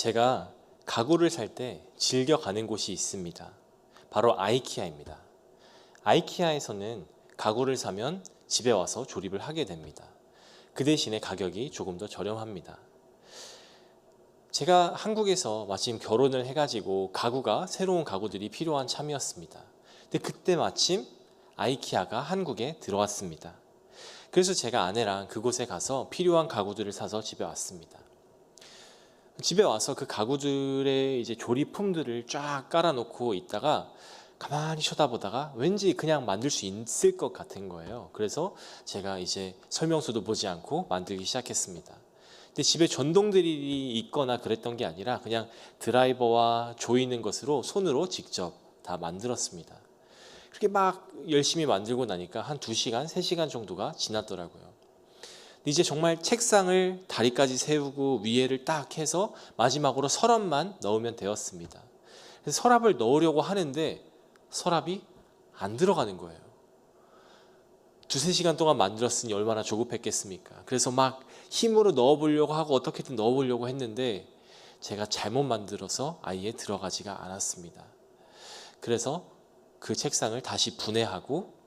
제가 가구를 살 때 즐겨 가는 곳이 있습니다. 바로 아이키아입니다. 아이키아에서는 가구를 사면 집에 와서 조립을 하게 됩니다. 그 대신에 가격이 조금 더 저렴합니다. 제가 한국에서 마침 결혼을 해가지고 새로운 가구들이 필요한 참이었습니다. 근데 그때 마침 아이키아가 한국에 들어왔습니다. 그래서 제가 아내랑 그곳에 가서 필요한 가구들을 사서 집에 왔습니다. 집에 와서 그 가구들의 이제 조립품들을 쫙 깔아놓고 있다가 가만히 쳐다보다가 왠지 그냥 만들 수 있을 것 같은 거예요. 그래서 제가 이제 설명서도 보지 않고 만들기 시작했습니다. 근데 집에 전동드릴이 있거나 그랬던 게 아니라 그냥 드라이버와 조이는 것으로 손으로 직접 다 만들었습니다. 그렇게 막 열심히 만들고 나니까 한 2시간, 3시간 정도가 지났더라고요. 이제 정말 책상을 다리까지 세우고 위에를 딱 해서 마지막으로 서랍만 넣으면 되었습니다. 그래서 서랍을 넣으려고 하는데 서랍이 안 들어가는 거예요. 2-3시간 동안 만들었으니 얼마나 조급했겠습니까? 그래서 막 힘으로 넣어보려고 하고 어떻게든 넣어보려고 했는데 제가 잘못 만들어서 아예 들어가지가 않았습니다. 그래서 그 책상을 다시 분해하고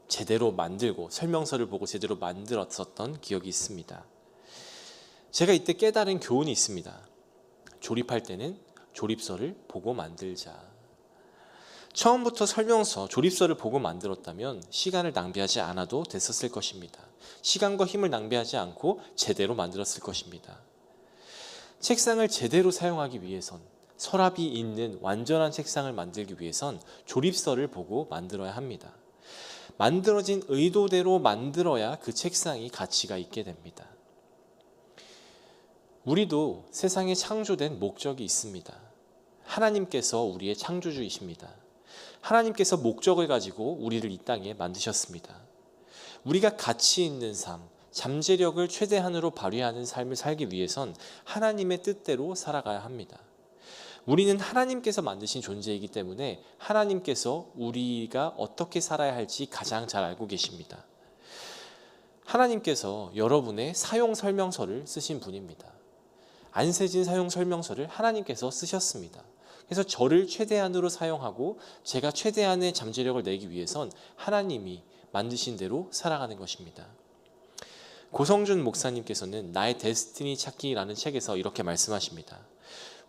제대로 만들고 설명서를 보고 제대로 만들었었던 기억이 있습니다. 제가 이때 깨달은 교훈이 있습니다. 조립할 때는 조립서를 보고 만들자. 처음부터 설명서, 조립서를 보고 만들었다면 시간을 낭비하지 않아도 됐었을 것입니다. 시간과 힘을 낭비하지 않고 제대로 만들었을 것입니다. 책상을 제대로 사용하기 위해선, 서랍이 있는 완전한 책상을 만들기 위해선 조립서를 보고 만들어야 합니다. 만들어진 의도대로 만들어야 그 책상이 가치가 있게 됩니다. 우리도 세상에 창조된 목적이 있습니다. 하나님께서 우리의 창조주이십니다. 하나님께서 목적을 가지고 우리를 이 땅에 만드셨습니다. 우리가 가치 있는 삶, 잠재력을 최대한으로 발휘하는 삶을 살기 위해선 하나님의 뜻대로 살아가야 합니다. 우리는 하나님께서 만드신 존재이기 때문에 하나님께서 우리가 어떻게 살아야 할지 가장 잘 알고 계십니다. 하나님께서 여러분의 사용 설명서를 쓰신 분입니다. 안세진 사용 설명서를 하나님께서 쓰셨습니다. 그래서 저를 최대한으로 사용하고 제가 최대한의 잠재력을 내기 위해선 하나님이 만드신 대로 살아가는 것입니다. 고성준 목사님께서는 나의 데스티니 찾기라는 책에서 이렇게 말씀하십니다.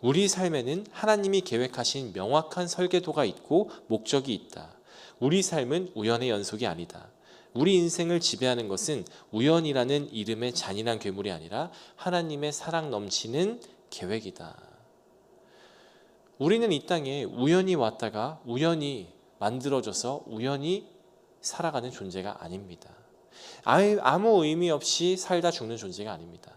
우리 삶에는 하나님이 계획하신 명확한 설계도가 있고 목적이 있다. 우리 삶은 우연의 연속이 아니다. 우리 인생을 지배하는 것은 우연이라는 이름의 잔인한 괴물이 아니라 하나님의 사랑 넘치는 계획이다. 우리는 이 땅에 우연히 왔다가 우연히 만들어져서 우연히 살아가는 존재가 아닙니다. 아무 의미 없이 살다 죽는 존재가 아닙니다.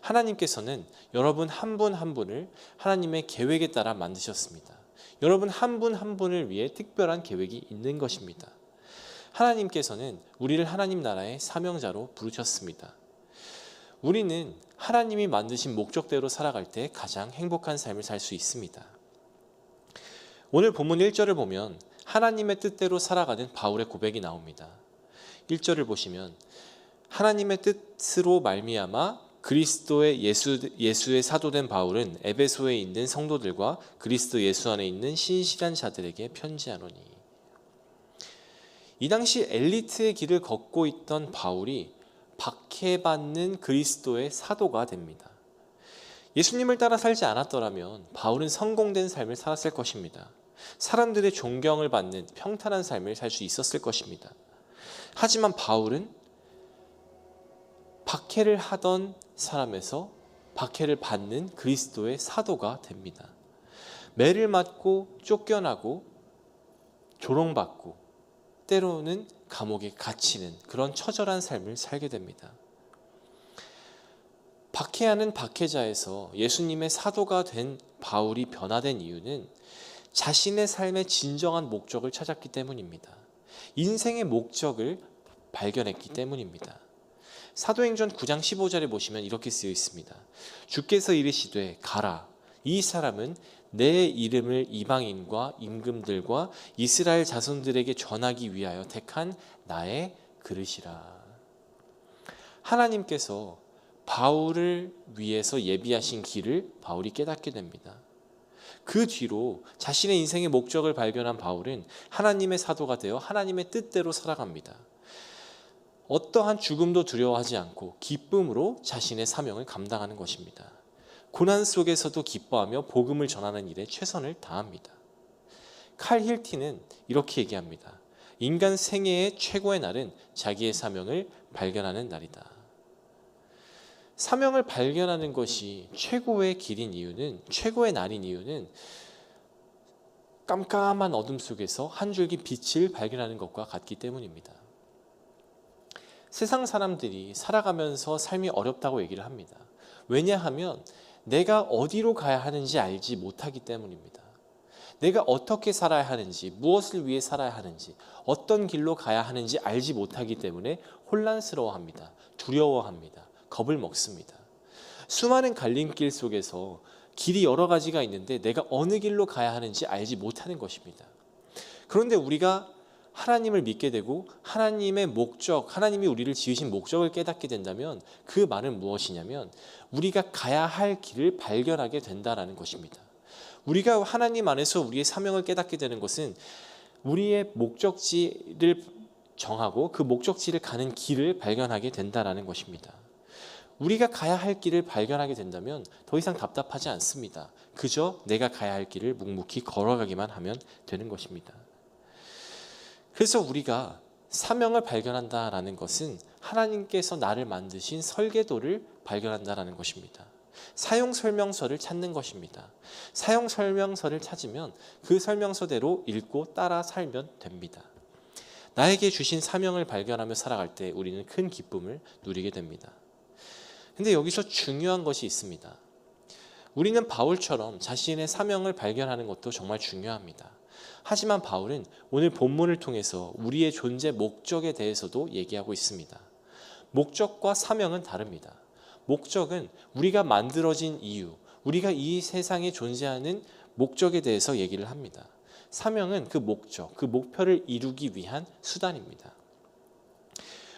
하나님께서는 여러분 한 분 한 분을 하나님의 계획에 따라 만드셨습니다. 여러분 한 분 한 분을 위해 특별한 계획이 있는 것입니다. 하나님께서는 우리를 하나님 나라의 사명자로 부르셨습니다. 우리는 하나님이 만드신 목적대로 살아갈 때 가장 행복한 삶을 살 수 있습니다. 오늘 본문 1절을 보면 하나님의 뜻대로 살아가는 바울의 고백이 나옵니다. 1절을 보시면 하나님의 뜻으로 말미암아 그리스도의 예수의 사도된 바울은 에베소에 있는 성도들과 그리스도 예수 안에 있는 신실한 자들에게 편지하노니. 이 당시 엘리트의 길을 걷고 있던 바울이 박해받는 그리스도의 사도가 됩니다. 예수님을 따라 살지 않았더라면 바울은 성공된 삶을 살았을 것입니다. 사람들의 존경을 받는 평탄한 삶을 살 수 있었을 것입니다. 하지만 바울은 박해를 하던 사람에서 박해를 받는 그리스도의 사도가 됩니다. 매를 맞고 쫓겨나고 조롱받고 때로는 감옥에 갇히는 그런 처절한 삶을 살게 됩니다. 박해하는 박해자에서 예수님의 사도가 된 바울이 변화된 이유는 자신의 삶의 진정한 목적을 찾았기 때문입니다. 인생의 목적을 발견했기 때문입니다. 사도행전 9장 15절에 보시면 이렇게 쓰여 있습니다. 주께서 이르시되 가라. 이 사람은 내 이름을 이방인과 임금들과 이스라엘 자손들에게 전하기 위하여 택한 나의 그릇이라. 하나님께서 바울을 위해서 예비하신 길을 바울이 깨닫게 됩니다. 그 뒤로 자신의 인생의 목적을 발견한 바울은 하나님의 사도가 되어 하나님의 뜻대로 살아갑니다. 어떠한 죽음도 두려워하지 않고 기쁨으로 자신의 사명을 감당하는 것입니다. 고난 속에서도 기뻐하며 복음을 전하는 일에 최선을 다합니다. 칼 힐티는 이렇게 얘기합니다. 인간 생애의 최고의 날은 자기의 사명을 발견하는 날이다. 사명을 발견하는 것이 최고의 길인 이유는, 최고의 날인 이유는 깜깜한 어둠 속에서 한 줄기 빛을 발견하는 것과 같기 때문입니다. 세상 사람들이 살아가면서 삶이 어렵다고 얘기를 합니다. 왜냐하면 내가 어디로 가야 하는지 알지 못하기 때문입니다. 내가 어떻게 살아야 하는지, 무엇을 위해 살아야 하는지, 어떤 길로 가야 하는지 알지 못하기 때문에 혼란스러워합니다. 두려워합니다. 겁을 먹습니다. 수많은 갈림길 속에서 길이 여러 가지가 있는데 내가 어느 길로 가야 하는지 알지 못하는 것입니다. 그런데 우리가 하나님을 믿게 되고 하나님의 목적, 하나님이 우리를 지으신 목적을 깨닫게 된다면 그 말은 무엇이냐면 우리가 가야 할 길을 발견하게 된다라는 것입니다. 우리가 하나님 안에서 우리의 사명을 깨닫게 되는 것은 우리의 목적지를 정하고 그 목적지를 가는 길을 발견하게 된다라는 것입니다. 우리가 가야 할 길을 발견하게 된다면 더 이상 답답하지 않습니다. 그저 내가 가야 할 길을 묵묵히 걸어가기만 하면 되는 것입니다. 그래서 우리가 사명을 발견한다라는 것은 하나님께서 나를 만드신 설계도를 발견한다라는 것입니다. 사용 설명서를 찾는 것입니다. 사용 설명서를 찾으면 그 설명서대로 읽고 따라 살면 됩니다. 나에게 주신 사명을 발견하며 살아갈 때 우리는 큰 기쁨을 누리게 됩니다. 근데 여기서 중요한 것이 있습니다. 우리는 바울처럼 자신의 사명을 발견하는 것도 정말 중요합니다. 하지만 바울은 오늘 본문을 통해서 우리의 존재 목적에 대해서도 얘기하고 있습니다. 목적과 사명은 다릅니다. 목적은 우리가 만들어진 이유, 우리가 이 세상에 존재하는 목적에 대해서 얘기를 합니다. 사명은 그 목적, 그 목표를 이루기 위한 수단입니다.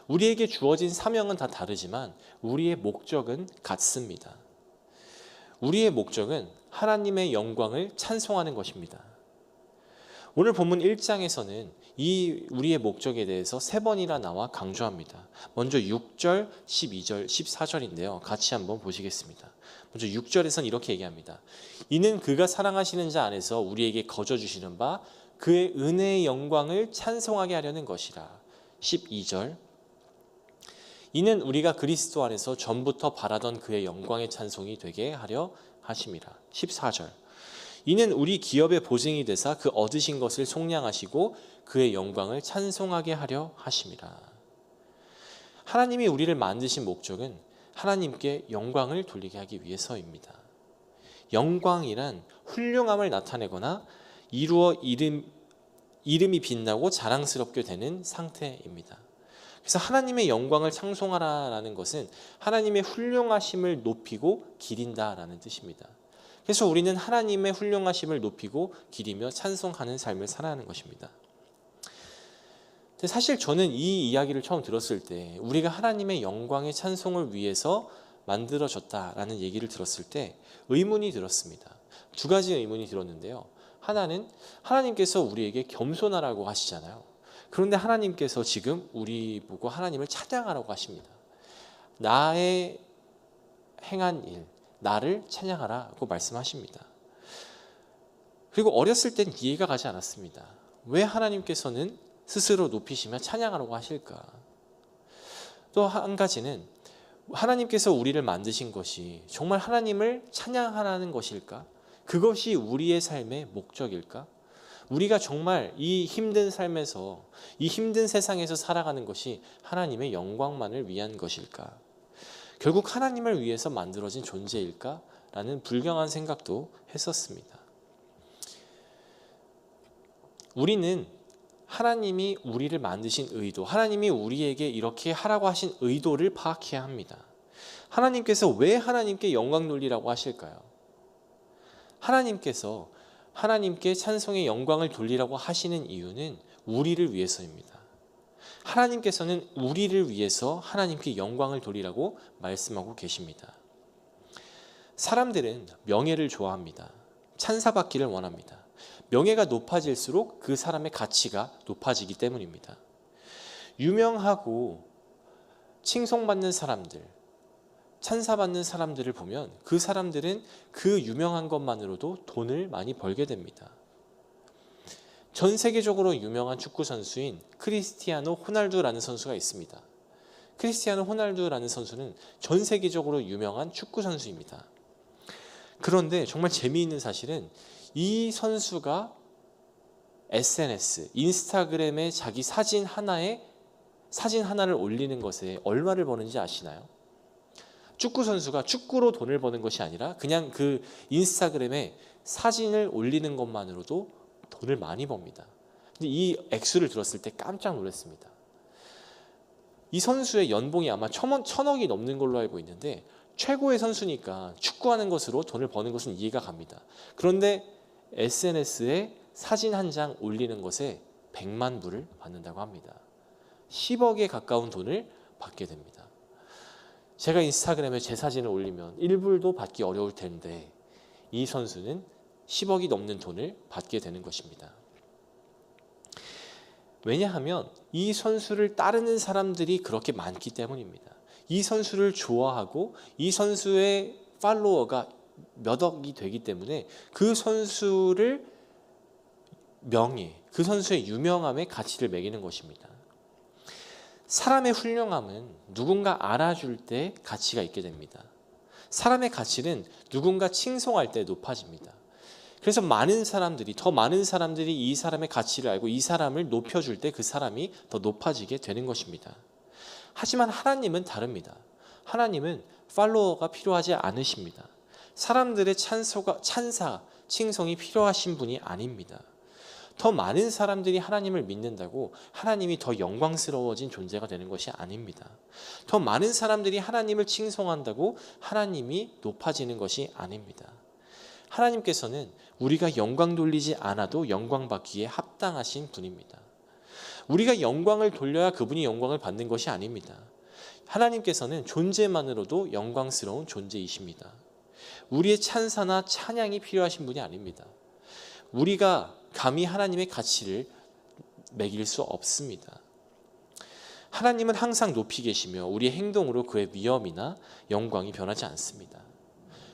우리에게 주어진 사명은 다 다르지만 우리의 목적은 같습니다. 우리의 목적은 하나님의 영광을 찬송하는 것입니다. 오늘 본문 1장에서는 이 우리의 목적에 대해서 3번이나 나와 강조합니다. 먼저 6절, 12절, 14절인데요. 같이 한번 보시겠습니다. 먼저 6절에서는 이렇게 얘기합니다. 이는 그가 사랑하시는 자 안에서 우리에게 거저 주시는 바 그의 은혜의 영광을 찬송하게 하려는 것이라. 12절 이는 우리가 그리스도 안에서 전부터 바라던 그의 영광의 찬송이 되게 하려 하심이라. 14절 이는 우리 기업의 보증이 되사 그 얻으신 것을 속량하시고 그의 영광을 찬송하게 하려 하심이라. 하나님이 우리를 만드신 목적은 하나님께 영광을 돌리게 하기 위해서입니다. 영광이란 훌륭함을 나타내거나 이루어 이름이 빛나고 자랑스럽게 되는 상태입니다. 그래서 하나님의 영광을 찬송하라라는 것은 하나님의 훌륭하심을 높이고 기린다라는 뜻입니다. 그래서 우리는 하나님의 훌륭하심을 높이고 기리며 찬송하는 삶을 살아가는 것입니다. 사실 저는 이 이야기를 처음 들었을 때 우리가 하나님의 영광의 찬송을 위해서 만들어졌다라는 얘기를 들었을 때 의문이 들었습니다. 2가지 의문이 들었는데요. 하나는 하나님께서 우리에게 겸손하라고 하시잖아요. 그런데 하나님께서 지금 우리 보고 하나님을 찬양하라고 하십니다. 나의 행한 일, 나를 찬양하라고 말씀하십니다. 그리고 어렸을 땐 이해가 가지 않았습니다. 왜 하나님께서는 스스로 높이시며 찬양하라고 하실까? 또 한 가지는 하나님께서 우리를 만드신 것이 정말 하나님을 찬양하라는 것일까? 그것이 우리의 삶의 목적일까? 우리가 정말 이 힘든 삶에서, 이 힘든 세상에서 살아가는 것이 하나님의 영광만을 위한 것일까? 결국 하나님을 위해서 만들어진 존재일까? 라는 불경한 생각도 했었습니다. 우리는 하나님이 우리를 만드신 의도, 하나님이 우리에게 이렇게 하라고 하신 의도를 파악해야 합니다. 하나님께서 왜 하나님께 영광 돌리라고 하실까요? 하나님께서 하나님께 찬송의 영광을 돌리라고 하시는 이유는 우리를 위해서입니다. 하나님께서는 우리를 위해서 하나님께 영광을 돌리라고 말씀하고 계십니다. 사람들은 명예를 좋아합니다. 찬사받기를 원합니다. 명예가 높아질수록 그 사람의 가치가 높아지기 때문입니다. 유명하고 칭송받는 사람들, 찬사받는 사람들을 보면 그 사람들은 그 유명한 것만으로도 돈을 많이 벌게 됩니다. 전 세계적으로 유명한 축구 선수인 크리스티아노 호날두라는 선수가 있습니다. 크리스티아노 호날두라는 선수는 전 세계적으로 유명한 축구 선수입니다. 그런데 정말 재미있는 사실은 이 선수가 SNS, 인스타그램에 자기 사진 하나를 올리는 것에 얼마를 버는지 아시나요? 축구 선수가 축구로 돈을 버는 것이 아니라 그냥 그 인스타그램에 사진을 올리는 것만으로도 돈을 많이 법니다. 근데 이 액수를 들었을 때 깜짝 놀랐습니다. 이 선수의 연봉이 아마 1,000억이 넘는 걸로 알고 있는데 최고의 선수니까 축구하는 것으로 돈을 버는 것은 이해가 갑니다. 그런데 SNS에 사진 한 장 올리는 것에 100만 불을 받는다고 합니다. 10억에 가까운 돈을 받게 됩니다. 제가 인스타그램에 제 사진을 올리면 1불도 받기 어려울 텐데 이 선수는 10억이 넘는 돈을 받게 되는 것입니다. 왜냐하면 이 선수를 따르는 사람들이 그렇게 많기 때문입니다. 이 선수를 좋아하고 이 선수의 팔로워가 몇 억이 되기 때문에 그 선수를 그 선수의 유명함에 가치를 매기는 것입니다. 사람의 훌륭함은 누군가 알아줄 때 가치가 있게 됩니다. 사람의 가치는 누군가 칭송할 때 높아집니다. 그래서 더 많은 사람들이 이 사람의 가치를 알고 이 사람을 높여줄 때 그 사람이 더 높아지게 되는 것입니다. 하지만 하나님은 다릅니다. 하나님은 팔로워가 필요하지 않으십니다. 사람들의 칭송이 필요하신 분이 아닙니다. 더 많은 사람들이 하나님을 믿는다고 하나님이 더 영광스러워진 존재가 되는 것이 아닙니다. 더 많은 사람들이 하나님을 칭송한다고 하나님이 높아지는 것이 아닙니다. 하나님께서는 우리가 영광 돌리지 않아도 영광 받기에 합당하신 분입니다. 우리가 영광을 돌려야 그분이 영광을 받는 것이 아닙니다. 하나님께서는 존재만으로도 영광스러운 존재이십니다. 우리의 찬사나 찬양이 필요하신 분이 아닙니다. 우리가 감히 하나님의 가치를 매길 수 없습니다. 하나님은 항상 높이 계시며 우리의 행동으로 그의 위엄이나 영광이 변하지 않습니다.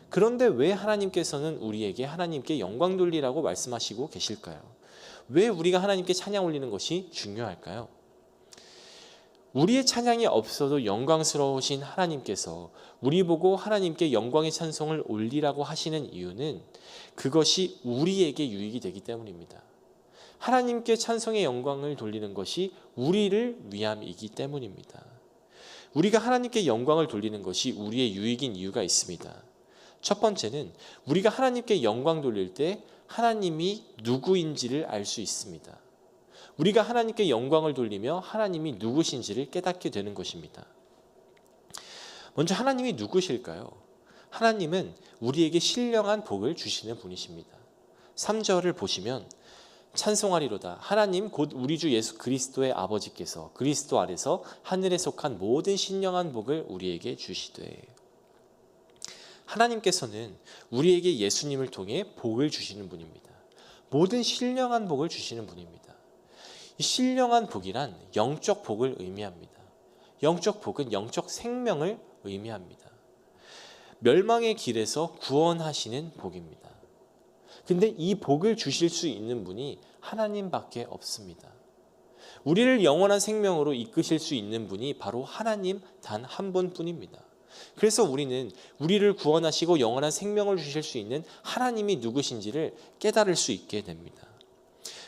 그런데 왜 하나님께서는 우리에게 하나님께 영광 돌리라고 말씀하시고 계실까요? 왜 우리가 하나님께 찬양 올리는 것이 중요할까요? 우리의 찬양이 없어도 영광스러우신 하나님께서 우리 보고 하나님께 영광의 찬송을 올리라고 하시는 이유는 그것이 우리에게 유익이 되기 때문입니다. 하나님께 찬송의 영광을 돌리는 것이 우리를 위함이기 때문입니다. 우리가 하나님께 영광을 돌리는 것이 우리의 유익인 이유가 있습니다. 첫 번째는 우리가 하나님께 영광 돌릴 때 하나님이 누구인지를 알 수 있습니다. 우리가 하나님께 영광을 돌리며 하나님이 누구신지를 깨닫게 되는 것입니다. 먼저 하나님이 누구실까요? 하나님은 우리에게 신령한 복을 주시는 분이십니다. 3절을 보시면 찬송하리로다. 하나님 곧 우리 주 예수 그리스도의 아버지께서 그리스도 안에서 하늘에 속한 모든 신령한 복을 우리에게 주시되. 하나님께서는 우리에게 예수님을 통해 복을 주시는 분입니다. 모든 신령한 복을 주시는 분입니다. 이 신령한 복이란 영적 복을 의미합니다. 영적 복은 영적 생명을 의미합니다. 멸망의 길에서 구원하시는 복입니다. 근데 이 복을 주실 수 있는 분이 하나님밖에 없습니다. 우리를 영원한 생명으로 이끄실 수 있는 분이 바로 하나님 단 한 분뿐입니다. 그래서 우리는 우리를 구원하시고 영원한 생명을 주실 수 있는 하나님이 누구신지를 깨달을 수 있게 됩니다.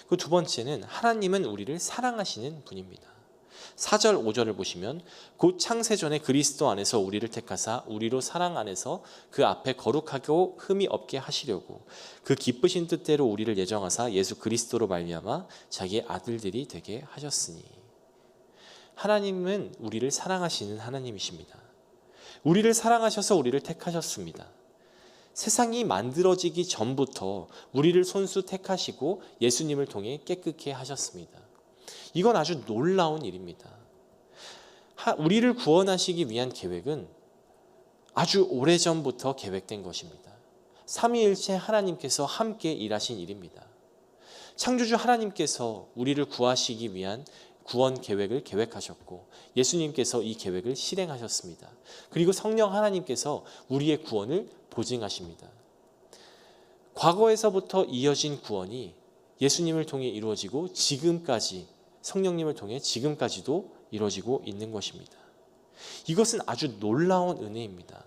그 두 번째는 하나님은 우리를 사랑하시는 분입니다. 4절 5절을 보시면 곧 창세전에 그리스도 안에서 우리를 택하사 우리로 사랑 안에서 그 앞에 거룩하고 흠이 없게 하시려고 그 기쁘신 뜻대로 우리를 예정하사 예수 그리스도로 말미암아 자기의 아들들이 되게 하셨으니. 하나님은 우리를 사랑하시는 하나님이십니다. 우리를 사랑하셔서 우리를 택하셨습니다. 세상이 만들어지기 전부터 우리를 손수 택하시고 예수님을 통해 깨끗게 하셨습니다. 이건 아주 놀라운 일입니다. 우리를 구원하시기 위한 계획은 아주 오래전부터 계획된 것입니다. 삼위일체 하나님께서 함께 일하신 일입니다. 창조주 하나님께서 우리를 구하시기 위한 구원 계획을 계획하셨고 예수님께서 이 계획을 실행하셨습니다. 그리고 성령 하나님께서 우리의 구원을 보증하십니다. 과거에서부터 이어진 구원이 예수님을 통해 이루어지고 지금까지 성령님을 통해 지금까지도 이루어지고 있는 것입니다. 이것은 아주 놀라운 은혜입니다.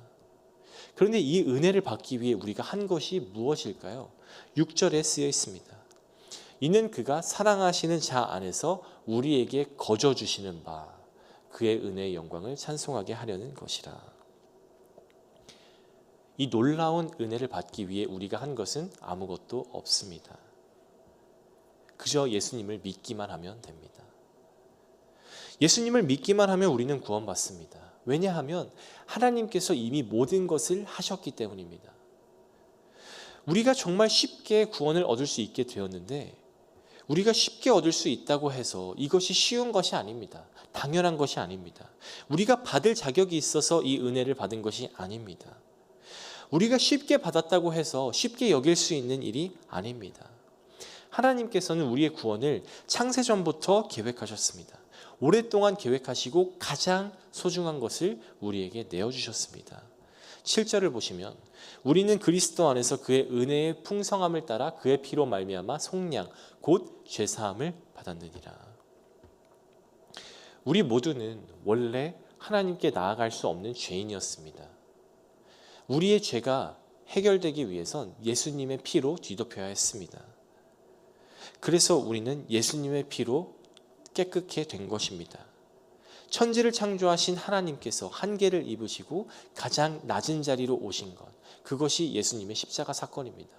그런데 이 은혜를 받기 위해 우리가 한 것이 무엇일까요? 6절에 쓰여 있습니다. 이는 그가 사랑하시는 자 안에서 우리에게 거저 주시는 바 그의 은혜의 영광을 찬송하게 하려는 것이라. 이 놀라운 은혜를 받기 위해 우리가 한 것은 아무것도 없습니다. 그저 예수님을 믿기만 하면 됩니다. 예수님을 믿기만 하면 우리는 구원받습니다. 왜냐하면 하나님께서 이미 모든 것을 하셨기 때문입니다. 우리가 정말 쉽게 구원을 얻을 수 있게 되었는데 우리가 쉽게 얻을 수 있다고 해서 이것이 쉬운 것이 아닙니다. 당연한 것이 아닙니다. 우리가 받을 자격이 있어서 이 은혜를 받은 것이 아닙니다. 우리가 쉽게 받았다고 해서 쉽게 여길 수 있는 일이 아닙니다. 하나님께서는 우리의 구원을 창세전부터 계획하셨습니다. 오랫동안 계획하시고 가장 소중한 것을 우리에게 내어주셨습니다. 7절을 보시면 우리는 그리스도 안에서 그의 은혜의 풍성함을 따라 그의 피로 말미암아 속량 곧 죄사함을 받았느니라. 우리 모두는 원래 하나님께 나아갈 수 없는 죄인이었습니다. 우리의 죄가 해결되기 위해선 예수님의 피로 뒤덮여야 했습니다. 그래서 우리는 예수님의 피로 깨끗게 된 것입니다. 천지를 창조하신 하나님께서 한계를 입으시고 가장 낮은 자리로 오신 것, 그것이 예수님의 십자가 사건입니다.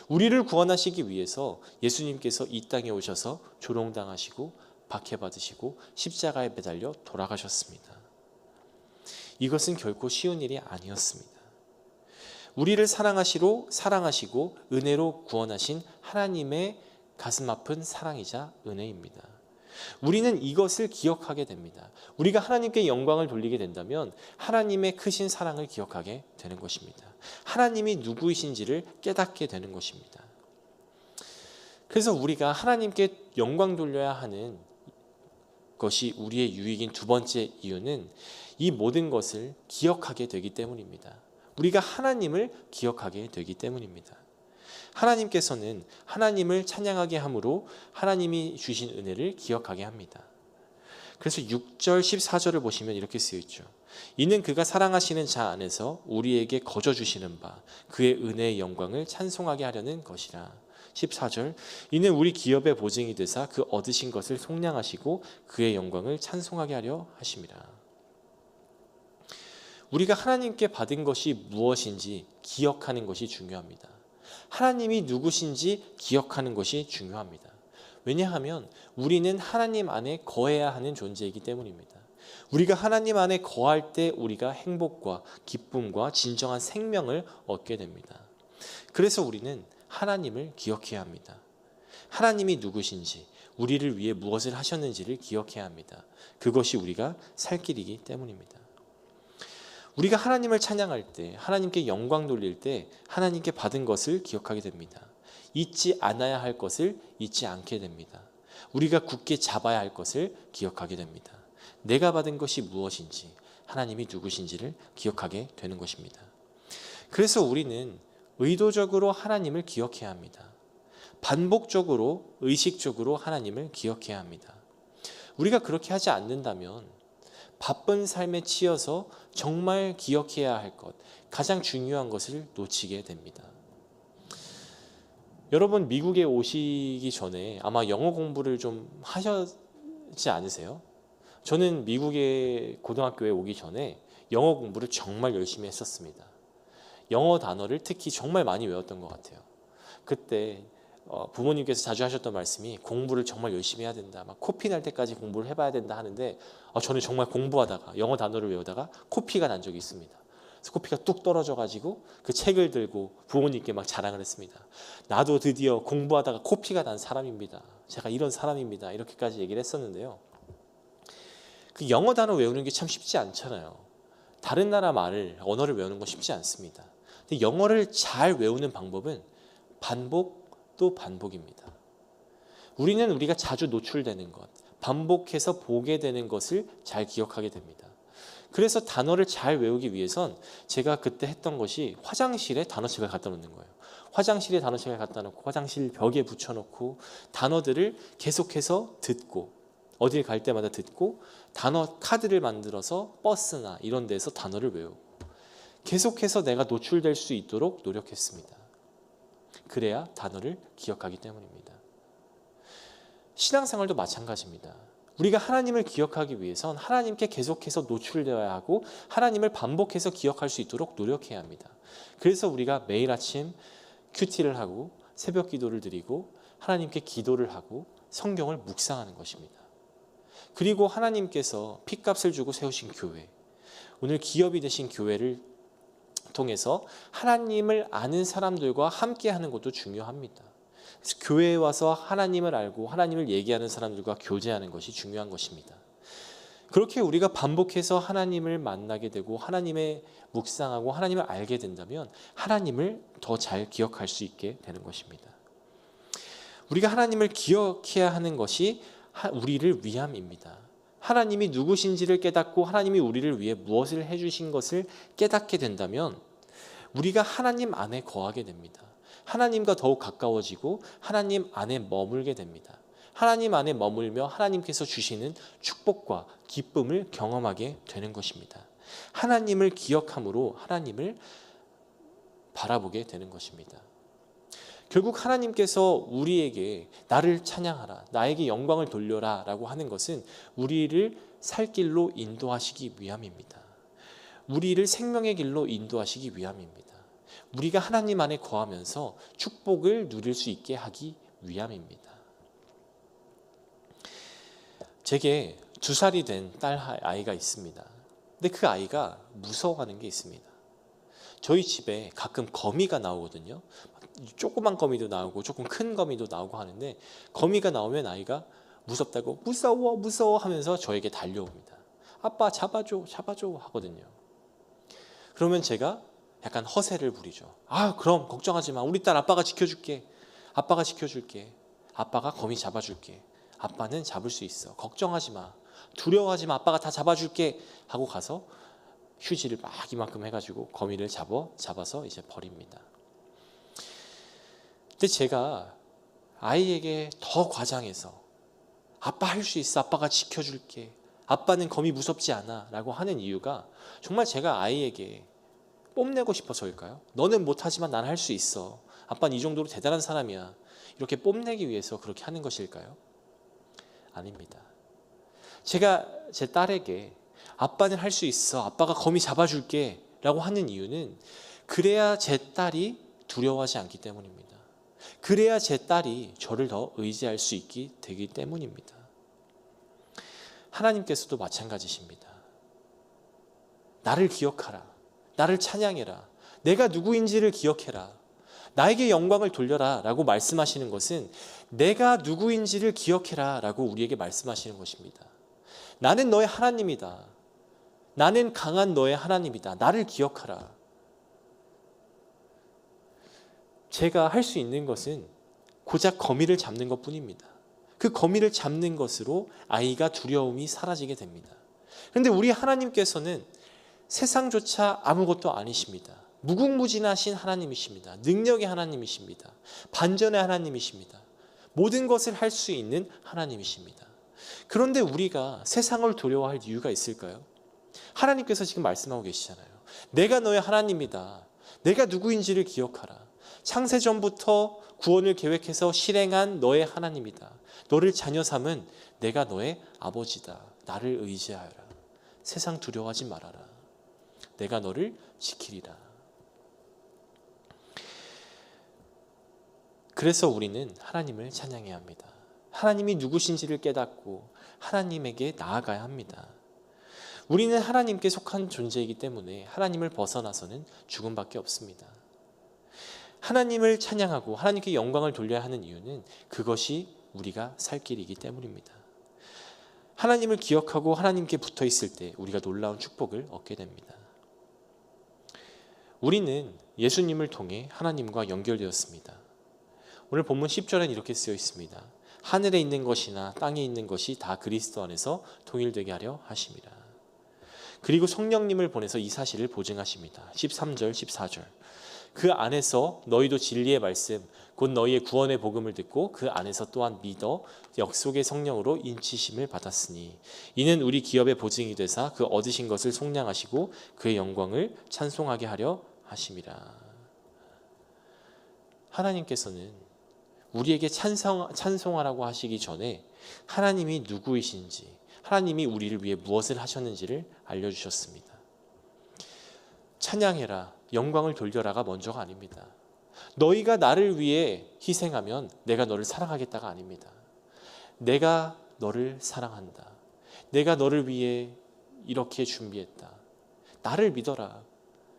우리를 구원하시기 위해서 예수님께서 이 땅에 오셔서 조롱당하시고 박해받으시고 십자가에 매달려 돌아가셨습니다. 이것은 결코 쉬운 일이 아니었습니다. 우리를 사랑하시고 은혜로 구원하신 하나님의 가슴 아픈 사랑이자 은혜입니다. 우리는 이것을 기억하게 됩니다. 우리가 하나님께 영광을 돌리게 된다면 하나님의 크신 사랑을 기억하게 되는 것입니다. 하나님이 누구이신지를 깨닫게 되는 것입니다. 그래서 우리가 하나님께 영광 돌려야 하는 것이 우리의 유익인 두 번째 이유는 이 모든 것을 기억하게 되기 때문입니다. 우리가 하나님을 기억하게 되기 때문입니다. 하나님께서는 하나님을 찬양하게 함으로 하나님이 주신 은혜를 기억하게 합니다. 그래서 6절 14절을 보시면 이렇게 쓰여 있죠. 이는 그가 사랑하시는 자 안에서 우리에게 거저 주시는 바 그의 은혜의 영광을 찬송하게 하려는 것이라. 14절 이는 우리 기업의 보증이 되사 그 얻으신 것을 속량하시고 그의 영광을 찬송하게 하려 하심이라. 우리가 하나님께 받은 것이 무엇인지 기억하는 것이 중요합니다. 하나님이 누구신지 기억하는 것이 중요합니다. 왜냐하면 우리는 하나님 안에 거해야 하는 존재이기 때문입니다. 우리가 하나님 안에 거할 때 우리가 행복과 기쁨과 진정한 생명을 얻게 됩니다. 그래서 우리는 하나님을 기억해야 합니다. 하나님이 누구신지, 우리를 위해 무엇을 하셨는지를 기억해야 합니다. 그것이 우리가 살 길이기 때문입니다. 우리가 하나님을 찬양할 때, 하나님께 영광 돌릴 때 하나님께 받은 것을 기억하게 됩니다. 잊지 않아야 할 것을 잊지 않게 됩니다. 우리가 굳게 잡아야 할 것을 기억하게 됩니다. 내가 받은 것이 무엇인지, 하나님이 누구신지를 기억하게 되는 것입니다. 그래서 우리는 의도적으로 하나님을 기억해야 합니다. 반복적으로, 의식적으로 하나님을 기억해야 합니다. 우리가 그렇게 하지 않는다면 바쁜 삶에 치여서 정말 기억해야 할 것, 가장 중요한 것을 놓치게 됩니다. 여러분 미국에 오시기 전에 아마 영어 공부를 좀 하셨지 않으세요? 저는 미국의 고등학교에 오기 전에 영어 공부를 정말 열심히 했었습니다. 영어 단어를 특히 정말 많이 외웠던 것 같아요. 그때 부모님께서 자주 하셨던 말씀이 공부를 정말 열심히 해야 된다. 막 코피 날 때까지 공부를 해봐야 된다 하는데 저는 정말 공부하다가 영어 단어를 외우다가 코피가 난 적이 있습니다. 그래서 코피가 뚝 떨어져가지고 그 책을 들고 부모님께 막 자랑을 했습니다. 나도 드디어 공부하다가 코피가 난 사람입니다. 제가 이런 사람입니다. 이렇게까지 얘기를 했었는데요. 그 영어 단어 외우는 게 참 쉽지 않잖아요. 다른 나라 언어를 외우는 건 쉽지 않습니다. 근데 영어를 잘 외우는 방법은 반복 또 반복입니다. 우리가 자주 노출되는 것, 반복해서 보게 되는 것을 잘 기억하게 됩니다. 그래서 단어를 잘 외우기 위해선 제가 그때 했던 것이 화장실에 단어책을 갖다 놓는 거예요. 화장실에 단어책을 갖다 놓고 화장실 벽에 붙여놓고 단어들을 계속해서 듣고 어딜 갈 때마다 듣고 단어 카드를 만들어서 버스나 이런 데서 단어를 외우고 계속해서 내가 노출될 수 있도록 노력했습니다. 그래야 단어를 기억하기 때문입니다. 신앙생활도 마찬가지입니다. 우리가 하나님을 기억하기 위해선 하나님께 계속해서 노출되어야 하고 하나님을 반복해서 기억할 수 있도록 노력해야 합니다. 그래서 우리가 매일 아침 큐티를 하고 새벽 기도를 드리고 하나님께 기도를 하고 성경을 묵상하는 것입니다. 그리고 하나님께서 핏값을 주고 세우신 교회, 오늘 기업이 되신 교회를 통해서 하나님을 아는 사람들과 함께하는 것도 중요합니다. 그래서 교회에 와서 하나님을 알고 하나님을 얘기하는 사람들과 교제하는 것이 중요한 것입니다. 그렇게 우리가 반복해서 하나님을 만나게 되고 하나님의 묵상하고 하나님을 알게 된다면 하나님을 더 잘 기억할 수 있게 되는 것입니다. 우리가 하나님을 기억해야 하는 것이 우리를 위함입니다. 하나님이 누구신지를 깨닫고 하나님이 우리를 위해 무엇을 해주신 것을 깨닫게 된다면 우리가 하나님 안에 거하게 됩니다. 하나님과 더욱 가까워지고 하나님 안에 머물게 됩니다. 하나님 안에 머물며 하나님께서 주시는 축복과 기쁨을 경험하게 되는 것입니다. 하나님을 기억함으로 하나님을 바라보게 되는 것입니다. 결국 하나님께서 우리에게 나를 찬양하라, 나에게 영광을 돌려라 라고 하는 것은 우리를 살 길로 인도하시기 위함입니다. 우리를 생명의 길로 인도하시기 위함입니다. 우리가 하나님 안에 거하면서 축복을 누릴 수 있게 하기 위함입니다. 제게 2살이 된 딸 아이가 있습니다. 근데 그 아이가 무서워하는 게 있습니다. 저희 집에 가끔 거미가 나오거든요. 조그만 거미도 나오고 조금 큰 거미도 나오고 하는데 거미가 나오면 아이가 무섭다고 무서워 하면서 저에게 달려옵니다. 아빠 잡아줘 하거든요. 그러면 제가 약간 허세를 부리죠. 그럼 걱정하지 마. 우리 딸 아빠가 지켜줄게. 아빠가 거미 잡아줄게. 아빠는 잡을 수 있어. 걱정하지 마. 두려워하지 마. 아빠가 다 잡아줄게 하고 가서 휴지를 막 이만큼 해가지고 거미를 잡아서 이제 버립니다. 근데 제가 아이에게 더 과장해서 아빠 할 수 있어. 아빠가 지켜줄게. 아빠는 거미 무섭지 않아 라고 하는 이유가 정말 제가 아이에게 뽐내고 싶어서일까요? 너는 못하지만 난 할 수 있어. 아빠는 이 정도로 대단한 사람이야. 이렇게 뽐내기 위해서 그렇게 하는 것일까요? 아닙니다. 제가 제 딸에게 아빠는 할 수 있어. 아빠가 거미 잡아줄게 라고 하는 이유는 그래야 제 딸이 두려워하지 않기 때문입니다. 그래야 제 딸이 저를 더 의지할 수 있게 되기 때문입니다. 하나님께서도 마찬가지십니다. 나를 기억하라. 나를 찬양해라. 내가 누구인지를 기억해라. 나에게 영광을 돌려라 라고 말씀하시는 것은 내가 누구인지를 기억해라 라고 우리에게 말씀하시는 것입니다. 나는 너의 하나님이다. 나는 강한 너의 하나님이다. 나를 기억하라. 제가 할 수 있는 것은 고작 거미를 잡는 것뿐입니다. 그 거미를 잡는 것으로 아이가 두려움이 사라지게 됩니다. 그런데 우리 하나님께서는 세상조차 아무것도 아니십니다. 무궁무진하신 하나님이십니다. 능력의 하나님이십니다. 반전의 하나님이십니다. 모든 것을 할 수 있는 하나님이십니다. 그런데 우리가 세상을 두려워할 이유가 있을까요? 하나님께서 지금 말씀하고 계시잖아요. 내가 너의 하나님이다. 내가 누구인지를 기억하라. 창세전부터 구원을 계획해서 실행한 너의 하나님이다. 너를 자녀 삼은 내가 너의 아버지다. 나를 의지하여라. 세상 두려워하지 말아라. 내가 너를 지키리라. 그래서 우리는 하나님을 찬양해야 합니다. 하나님이 누구신지를 깨닫고 하나님에게 나아가야 합니다. 우리는 하나님께 속한 존재이기 때문에 하나님을 벗어나서는 죽음밖에 없습니다. 하나님을 찬양하고 하나님께 영광을 돌려야 하는 이유는 그것이 우리가 살 길이기 때문입니다. 하나님을 기억하고 하나님께 붙어 있을 때 우리가 놀라운 축복을 얻게 됩니다. 우리는 예수님을 통해 하나님과 연결되었습니다. 오늘 본문 10절엔 이렇게 쓰여 있습니다. 하늘에 있는 것이나 땅에 있는 것이 다 그리스도 안에서 통일되게 하려 하심이라. 그리고 성령님을 보내서 이 사실을 보증하십니다. 13절, 14절. 그 안에서 너희도 진리의 말씀, 곧 너희의 구원의 복음을 듣고 그 안에서 또한 믿어 약속의 성령으로 인치심을 받았으니 이는 우리 기업의 보증이 되사 그 얻으신 것을 속량하시고 그의 영광을 찬송하게 하려 하심이라. 하나님께서는 우리에게 찬송하라고 하시기 전에 하나님이 누구이신지, 하나님이 우리를 위해 무엇을 하셨는지를 알려주셨습니다. 찬양해라, 영광을 돌려라가 먼저가 아닙니다. 너희가 나를 위해 희생하면 내가 너를 사랑하겠다가 아닙니다. 내가 너를 사랑한다. 내가 너를 위해 이렇게 준비했다. 나를 믿어라.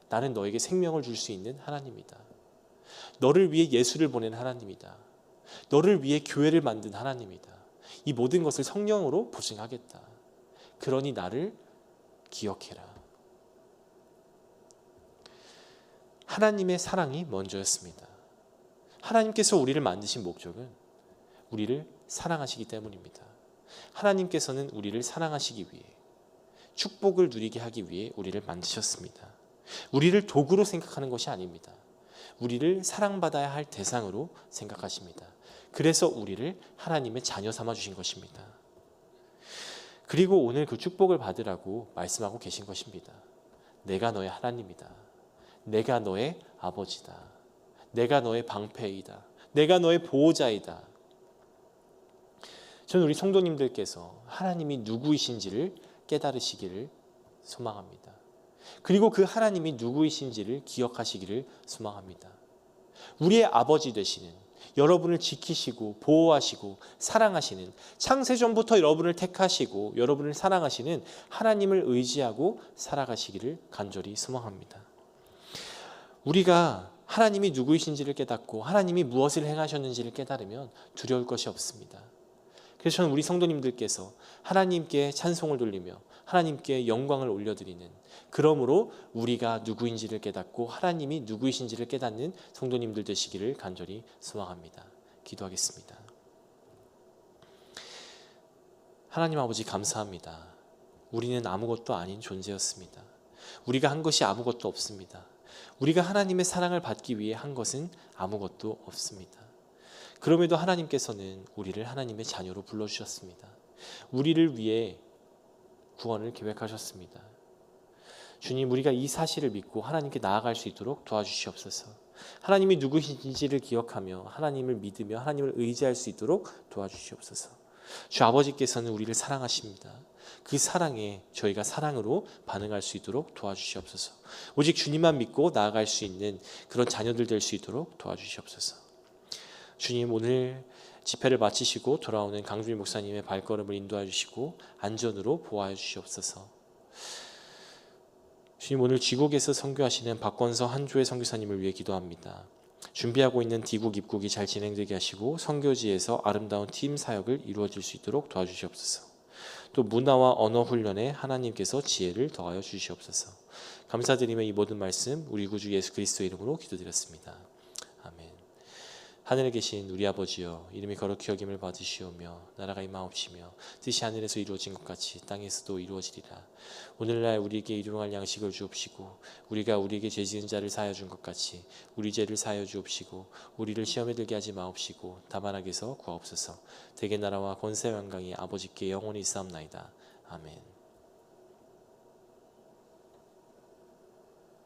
나는 너에게 생명을 줄 수 있는 하나님이다. 너를 위해 예수를 보낸 하나님이다. 너를 위해 교회를 만든 하나님이다. 이 모든 것을 성령으로 보증하겠다. 그러니 나를 기억해라. 하나님의 사랑이 먼저였습니다. 하나님께서 우리를 만드신 목적은 우리를 사랑하시기 때문입니다. 하나님께서는 우리를 사랑하시기 위해, 축복을 누리게 하기 위해 우리를 만드셨습니다. 우리를 도구로 생각하는 것이 아닙니다. 우리를 사랑받아야 할 대상으로 생각하십니다. 그래서 우리를 하나님의 자녀 삼아 주신 것입니다. 그리고 오늘 그 축복을 받으라고 말씀하고 계신 것입니다. 내가 너의 하나님이다. 내가 너의 아버지다. 내가 너의 방패이다. 내가 너의 보호자이다. 저는 우리 성도님들께서 하나님이 누구이신지를 깨달으시기를 소망합니다. 그리고 그 하나님이 누구이신지를 기억하시기를 소망합니다. 우리의 아버지 되시는, 여러분을 지키시고 보호하시고 사랑하시는, 창세전부터 여러분을 택하시고 여러분을 사랑하시는 하나님을 의지하고 살아가시기를 간절히 소망합니다. 우리가 하나님이 누구이신지를 깨닫고 하나님이 무엇을 행하셨는지를 깨달으면 두려울 것이 없습니다. 그래서 저는 우리 성도님들께서 하나님께 찬송을 돌리며 하나님께 영광을 올려드리는, 그러므로 우리가 누구인지를 깨닫고 하나님이 누구이신지를 깨닫는 성도님들 되시기를 간절히 소망합니다. 기도하겠습니다. 하나님 아버지 감사합니다. 우리는 아무것도 아닌 존재였습니다. 우리가 한 것이 아무것도 없습니다. 우리가 하나님의 사랑을 받기 위해 한 것은 아무것도 없습니다. 그럼에도 하나님께서는 우리를 하나님의 자녀로 불러주셨습니다. 우리를 위해 구원을 계획하셨습니다. 주님, 우리가 이 사실을 믿고 하나님께 나아갈 수 있도록 도와주시옵소서. 하나님이 누구신지를 기억하며 하나님을 믿으며 하나님을 의지할 수 있도록 도와주시옵소서. 주 아버지께서는 우리를 사랑하십니다. 그 사랑에 저희가 사랑으로 반응할 수 있도록 도와주시옵소서. 오직 주님만 믿고 나아갈 수 있는 그런 자녀들 될 수 있도록 도와주시옵소서. 주님, 오늘 집회를 마치시고 돌아오는 강주일 목사님의 발걸음을 인도해 주시고 안전으로 보호해 주시옵소서. 주님, 오늘 지국에서 선교하시는 박건서 한조의 선교사님을 위해 기도합니다. 준비하고 있는 디국 입국이 잘 진행되게 하시고 선교지에서 아름다운 팀 사역을 이루어질 수 있도록 도와주시옵소서. 또 문화와 언어 훈련에 하나님께서 지혜를 더하여 주시옵소서. 감사드리며 이 모든 말씀 우리 구주 예수 그리스도의 이름으로 기도드렸습니다. 아멘. 하늘에 계신 우리 아버지여, 이름이 거룩히 여김을 받으시오며 나라가 임하옵시며 뜻이 하늘에서 이루어진 것 같이 땅에서도 이루어지리라. 오늘날 우리에게 일용할 양식을 주옵시고 우리가 우리에게 죄지은 자를 사하여 준 것 같이 우리 죄를 사하여 주옵시고 우리를 시험에 들게 하지 마옵시고 다만 악에서 구하옵소서. 대개 나라와 권세 영광이 아버지께 영원히 있사옵나이다. 아멘.